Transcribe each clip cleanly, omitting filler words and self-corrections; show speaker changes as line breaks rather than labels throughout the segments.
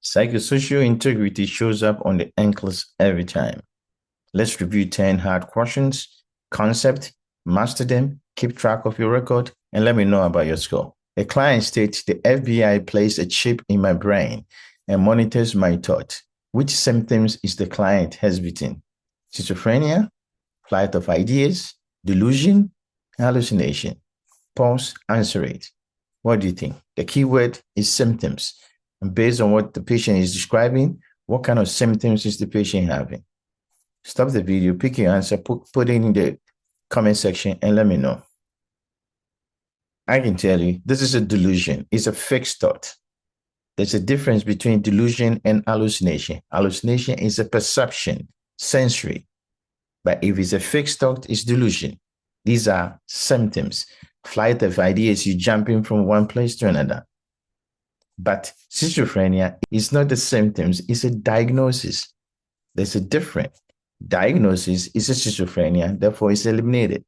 Psychosocial integrity shows up on the NCLEX every time. Let's review 10 hard questions, concept, master them, keep track of your record, and let me know about your score. A client states the FBI placed a chip in my brain and monitors my thought. Which symptoms is the client exhibiting? Schizophrenia, flight of ideas, delusion, hallucination. Pause, answer it. What do you think? The keyword is symptoms. And based on what the patient is describing, what kind of symptoms is the patient having? Stop the video, pick your answer, put it in the comment section, and let me know. I can tell you, this is a delusion. It's a fixed thought. There's a difference between delusion and hallucination. Hallucination is a perception, sensory. But if it's a fixed thought, it's delusion. These are symptoms. Flight of ideas, you jumping from one place to another. But schizophrenia is not the symptoms, it's a diagnosis. There's a difference. Diagnosis is a schizophrenia, therefore it's eliminated.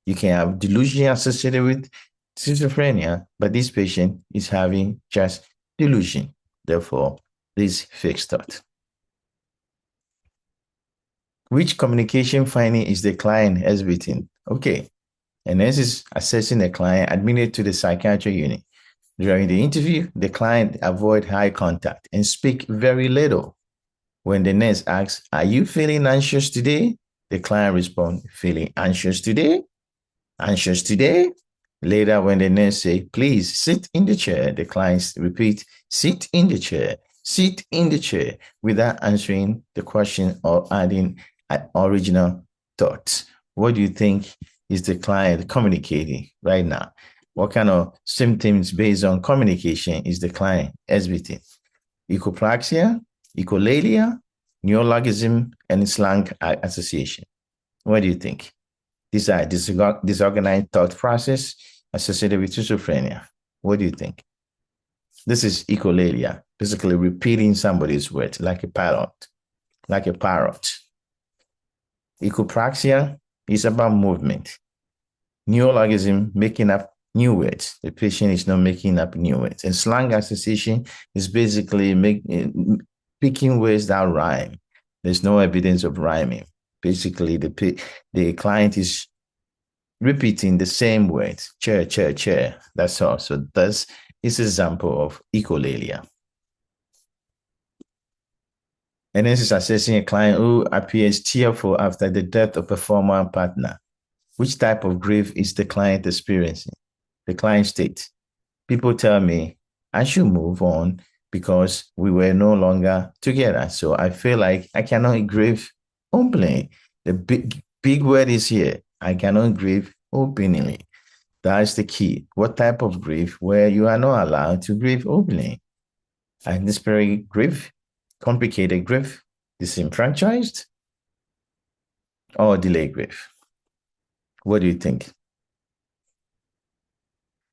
You can have delusion associated with schizophrenia, but this patient is having just delusion. Therefore, this fixed thought. Which communication finding is the client exhibiting? Okay. And this is assessing the client admitted to the psychiatric unit. During the interview, the client avoid eye contact and speak very little. When the nurse asks, "Are you feeling anxious today?" the client responds, "Feeling anxious today? Anxious today?" Later, when the nurse says, "Please sit in the chair," the client repeats, "Sit in the chair, sit in the chair," without answering the question or adding an original thoughts. What do you think is the client communicating right now? What kind of symptoms based on communication is the client exhibiting? Echopraxia, echolalia, neologism, and slang association. What do you think? These are disorganized thought process associated with schizophrenia. What do you think? This is echolalia, basically repeating somebody's words like a parrot, like a parrot. Echopraxia is about movement. Neologism, making up new words. The patient is not making up new words. And slang association is basically picking words that rhyme. There's no evidence of rhyming. Basically, the client is repeating the same words. Chair, chair, chair. That's all. So this is an example of echolalia. And this is assessing a client who appears tearful after the death of a former partner. Which type of grief is the client experiencing? The client states, "People tell me I should move on because we were no longer together. So I feel like I cannot grieve openly." The big word is here. I cannot grieve openly. That's the key. What type of grief where you are not allowed to grieve openly? Desperate grief, complicated grief, disenfranchised, or delayed grief? What do you think?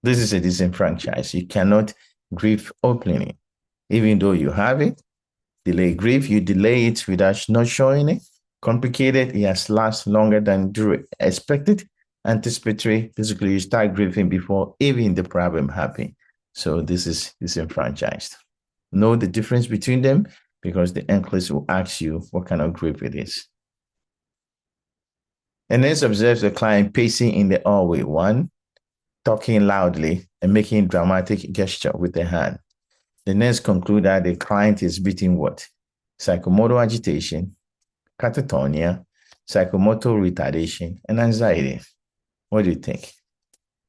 This is a disenfranchised. You cannot grieve openly. Even though you have it, delay grief, you delay it without not showing it. Complicated, it has lasted longer than expected. Anticipatory, basically you start grieving before even the problem happened. So this is disenfranchised. Know the difference between them because the NCLEX will ask you what kind of grief it is. And then observe the client pacing in the hallway. 1, talking loudly and making dramatic gesture with the hand. The nurse conclude that the client is beating what? Psychomotor agitation, catatonia, psychomotor retardation, and anxiety. What do you think?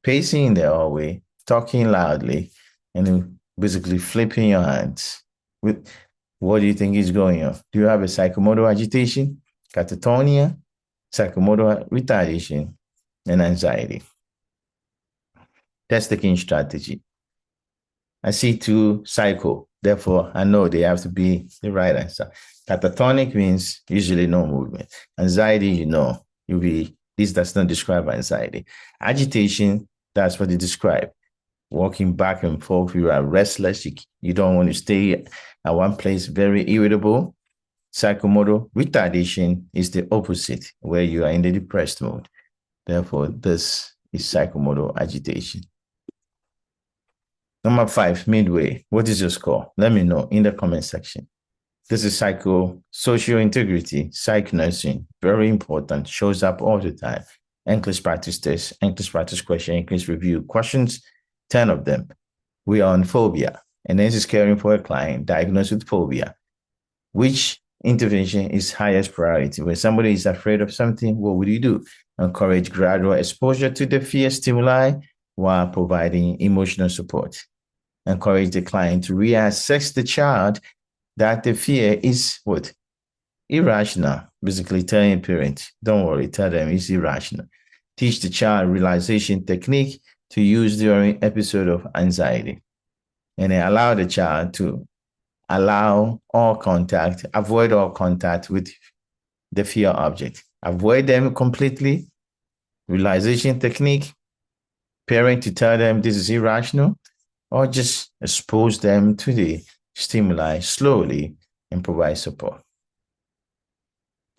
Pacing in the hallway, talking loudly, and then basically flipping your hands. What do you think is going on? Do you have a psychomotor agitation, catatonia, psychomotor retardation, and anxiety? Test taking strategy. I see 2 psycho, therefore I know they have to be the right answer. Catatonic means usually no movement. Anxiety, this does not describe anxiety. Agitation, that's what it describes. Walking back and forth, you are restless, you don't want to stay at one place, very irritable. Psychomotor retardation is the opposite, where you are in the depressed mode. Therefore, this is psychomotor agitation. Number 5, midway. What is your score? Let me know in the comment section. This is Psychosocial Integrity Psych nursing. Very important. Shows up all the time. NCLEX practice test, NCLEX practice question, NCLEX review questions, 10 of them. We are on phobia, and this is caring for a client diagnosed with phobia. Which intervention is highest priority? When somebody is afraid of something, what would you do? Encourage gradual exposure to the fear stimuli while providing emotional support. Encourage the client to reassess the child that the fear is what? Irrational. Basically telling a parent, don't worry, tell them it's irrational. Teach the child realization technique to use during episode of anxiety. And then allow the child to avoid all contact with the fear object. Avoid them completely. Realization technique. Parent to tell them this is irrational, or just expose them to the stimuli slowly and provide support.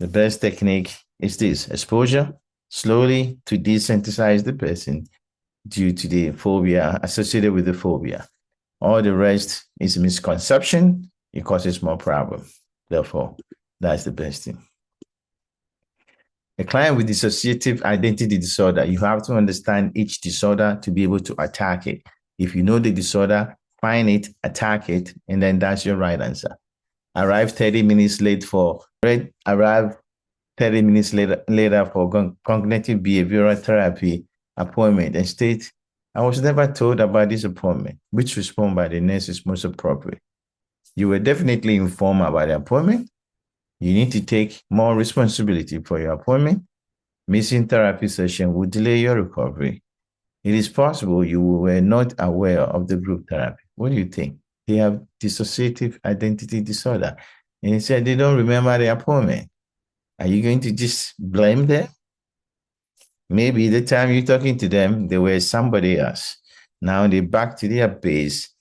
The best technique is this: exposure slowly to desensitize the person due to the phobia associated with the phobia. All the rest is misconception. It causes more problem. Therefore, that's the best thing. A client with dissociative identity disorder, you have to understand each disorder to be able to attack it. If you know the disorder, find it, attack it, and then that's your right answer. Arrive 30 minutes later for cognitive behavioral therapy appointment and state, I was never told about this appointment. Which response by the nurse is most appropriate? You were definitely informed about the appointment. You need to take more responsibility for your appointment. Missing therapy session will delay your recovery. It is possible you were not aware of the group therapy. What do you think? They have dissociative identity disorder. And he said they don't remember the appointment. Are you going to just blame them? Maybe the time you're talking to them, they were somebody else. Now they're back to their base.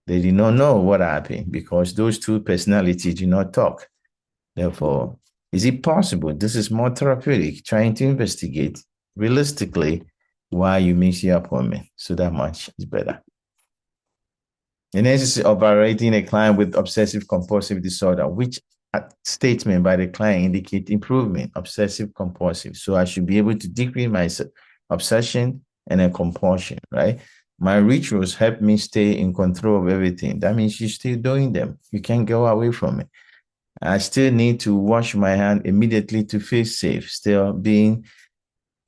They did not know what happened because those two personalities do not talk. Therefore, is it possible this is more therapeutic, trying to investigate realistically why you miss your appointment? So that much is better. And this is evaluating a client with obsessive compulsive disorder, which statement by the client indicate improvement, obsessive compulsive. So I should be able to decrease my obsession and a compulsion, right? My rituals help me stay in control of everything. That means you're still doing them. You can't go away from it. I still need to wash my hand immediately to feel safe,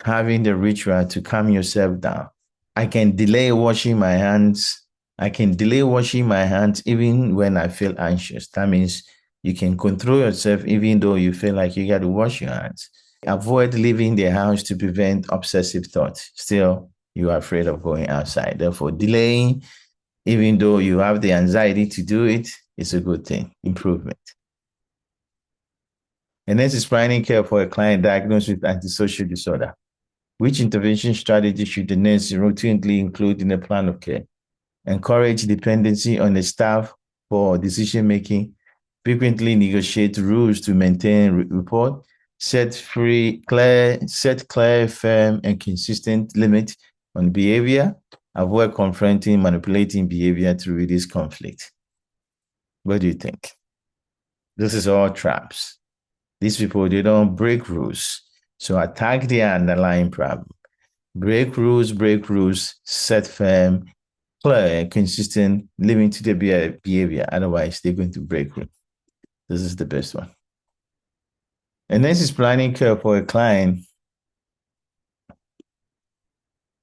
having the ritual to calm yourself down. I can delay washing my hands. Even when I feel anxious. That means you can control yourself even though you feel like you got to wash your hands. Avoid leaving the house to prevent obsessive thoughts. Still, you are afraid of going outside. Therefore, delaying, even though you have the anxiety to do it, is a good thing. Improvement. And this is planning care for a client diagnosed with antisocial disorder. Which intervention strategy should the nurse routinely include in the plan of care? Encourage dependency on the staff for decision-making. Frequently negotiate rules to maintain rapport. Set clear, firm, and consistent limits on behavior. Avoid confronting, manipulating behavior to reduce conflict. What do you think? This is all traps. These people, they don't break rules. So attack the underlying problem. Break rules, set firm, clear, consistent, living to the behavior. Otherwise, they're going to break rules. This is the best one. And this is planning care for a client.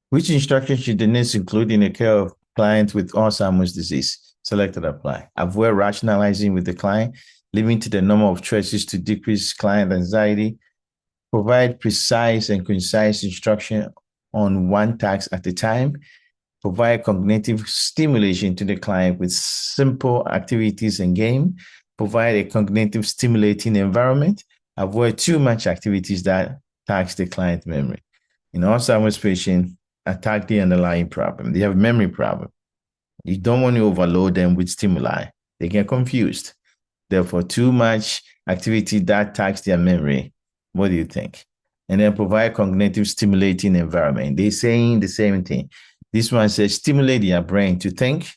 Which instructions should the nurse include in the care of clients with Alzheimer's disease? Select and apply. Avoid rationalizing with the client, limit the number of choices to decrease client anxiety. Provide precise and concise instruction on one task at a time. Provide cognitive stimulation to the client with simple activities and game. Provide a cognitive stimulating environment. Avoid too much activities that tax the client memory. In Alzheimer's patient, attack the underlying problem. They have a memory problem. You don't want to overload them with stimuli. They get confused. Therefore, too much activity that tax their memory. What do you think? And then provide cognitive stimulating environment. They're saying the same thing. This one says stimulate their brain to think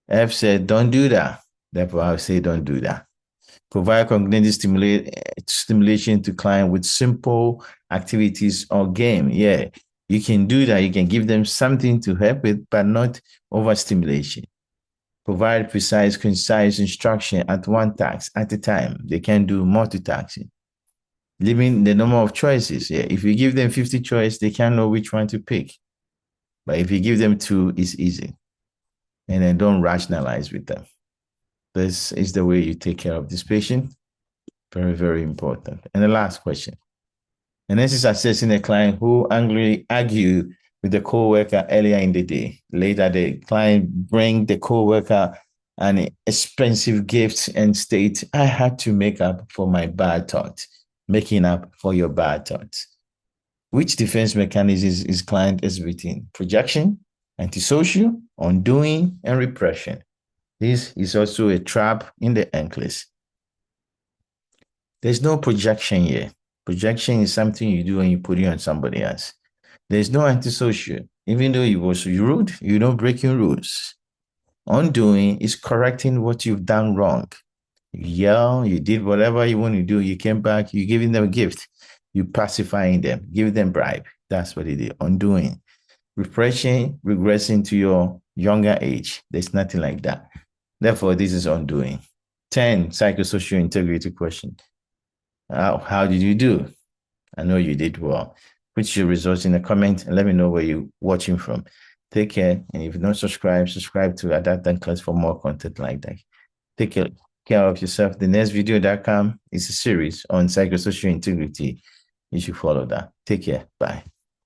F said, don't do that. Therefore, I'll say, don't do that. Provide cognitive stimulation to client with simple activities or game. Yeah, you can do that. You can give them something to help with, but not overstimulation. Provide precise, concise instruction at one task at a time. They can do multitasking. Limit the number of choices. Yeah, if you give them 50 choices, they can't know which one to pick. But if you give them 2, it's easy. And then don't rationalize with them. This is the way you take care of this patient. Very, very important. And the last question. And this is assessing a client who angrily argued with the co-worker earlier in the day. Later, the client bring the co-worker an expensive gift and state, I had to make up for my bad thoughts. Making up for your bad thoughts. Which defense mechanisms is client exhibiting? Projection, antisocial, undoing, and repression. This is also a trap in the NCLEX. There's no projection here. Projection is something you do and you put it on somebody else. There's no antisocial. Even though you was rude, you don't break your rules. Undoing is correcting what you've done wrong. You yell, you did whatever you want to do, you came back, you're giving them a gift, you pacifying them, give them bribe. That's what it is. Undoing. Repression, regressing to your younger age. There's nothing like that. Therefore, this is undoing. 10, psychosocial integrity question. How did you do? I know you did well. Put your results in the comment and let me know where you're watching from. Take care. And if you don't subscribe to Adapt and Class for more content like that. Take care of yourself. The next video that comes is a series on psychosocial integrity. You should follow that. Take care. Bye.